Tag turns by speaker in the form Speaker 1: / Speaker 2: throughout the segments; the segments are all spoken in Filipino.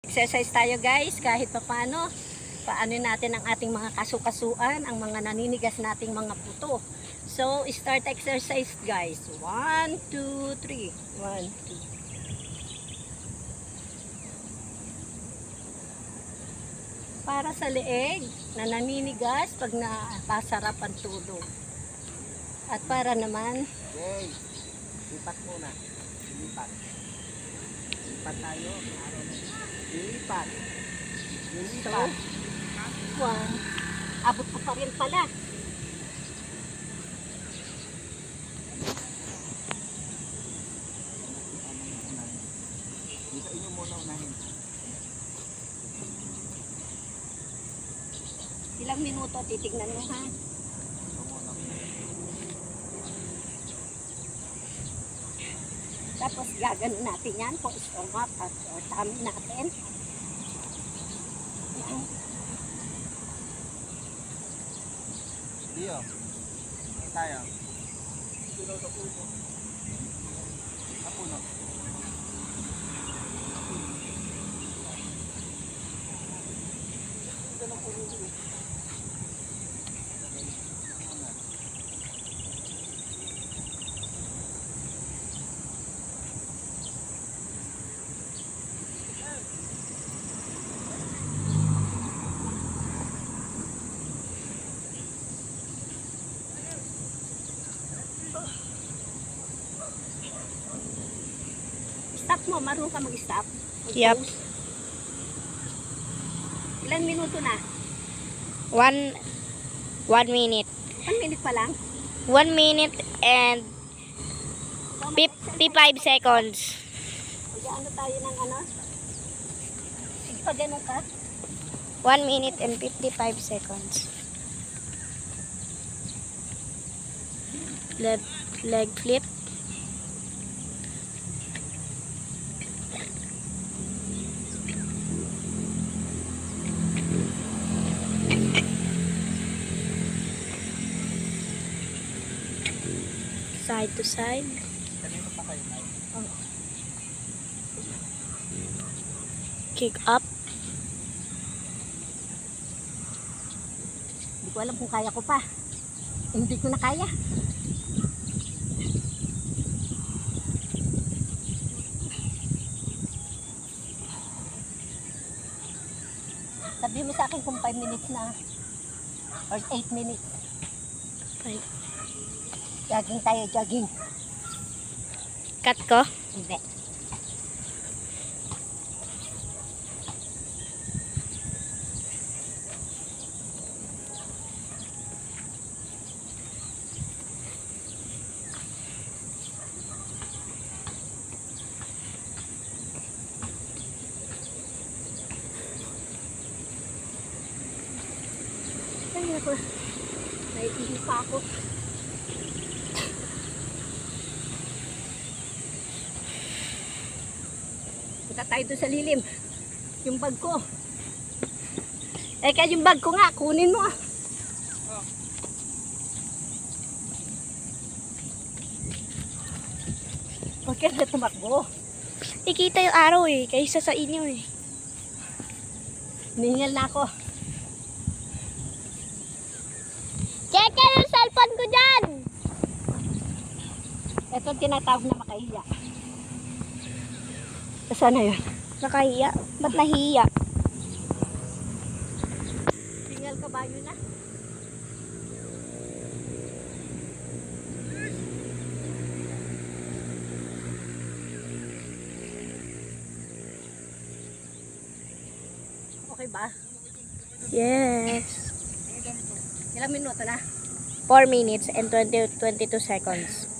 Speaker 1: Exercise tayo guys, kahit paano natin ang ating mga kasukasuan, ang mga naninigas nating mga buto. So, start exercise guys. 1, 2, 3. 1, 2. Para sa leeg na naninigas pag napasarap ang tulog. At para naman,
Speaker 2: okay, lipat muna. Lipat. Lipat tayo. Lilipat.
Speaker 1: so, 1. Abot ko pa rin pala.
Speaker 2: Dito inyo muna unahin.
Speaker 1: Ilang minuto titignan mo ha. Tapos gagano natin yan kung stomach at tummy natin. Yan.
Speaker 2: Dio. Hindi tayo. Sa puno.
Speaker 1: Stop mo, marunong ka mag-stop.
Speaker 3: Yep.
Speaker 1: Ilan minuto na?
Speaker 3: 1 minute.
Speaker 1: 1 minute pa lang.
Speaker 3: 1 minute and 55 seconds.
Speaker 1: Mag-ano tayo ng ano? Sige pa ganun ka.
Speaker 3: 1 minute and 55 seconds. Leg flip. Side to side.
Speaker 2: Kanino pa kayo, Mike?
Speaker 3: Kick up.
Speaker 1: Hindi ko alam kung kaya ko pa. Hindi ko na kaya. Sabi mo sa akin kung 5 minutes na or 8 minutes.
Speaker 3: 5.
Speaker 1: Jogging tayo, jogging.
Speaker 3: Cut ko.
Speaker 1: Hindi. Ay, ako. Naiihi pa ako. Punta tayo doon sa lilim. Yung bag ko. Eh, kaya yung bag ko nga, kunin mo ah. Huwag ka na tumakbo.
Speaker 3: Ikita yung araw eh, kaysa sa inyo eh.
Speaker 1: Ningal na ako.
Speaker 3: Check yung cellphone ko dyan!
Speaker 1: Ito tinatawag na makahiya. Saan na yun?
Speaker 3: Nakahiya? Ba't nahiya?
Speaker 1: Tingal kabayo na. Okay ba?
Speaker 3: Yes.
Speaker 1: Ilang minuto na?
Speaker 3: 4 minutes and 22 seconds.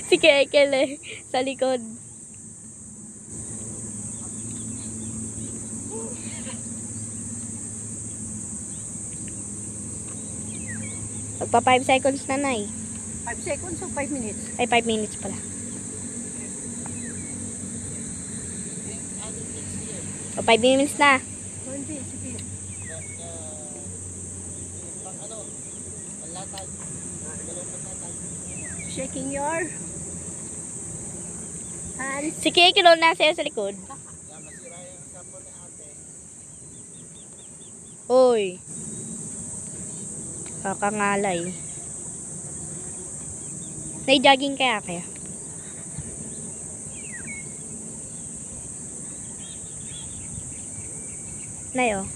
Speaker 3: Si Kekel eh, sa likod. Magpa 5 seconds na, Nay.
Speaker 1: 5 seconds o 5 minutes?
Speaker 3: Ay, 5 minutes pala. O, 5 minutes na.
Speaker 1: Hindi, sige.
Speaker 2: Pang ano? Panlatag. Dalawang panlatag.
Speaker 1: Shaking your hands.
Speaker 3: Si Kay, kilala na sa'yo sa likod.
Speaker 2: Yan, masira yung sapo ni ate.
Speaker 3: Uy. Kakangalay. Nai-jogging kaya. Nay, oh.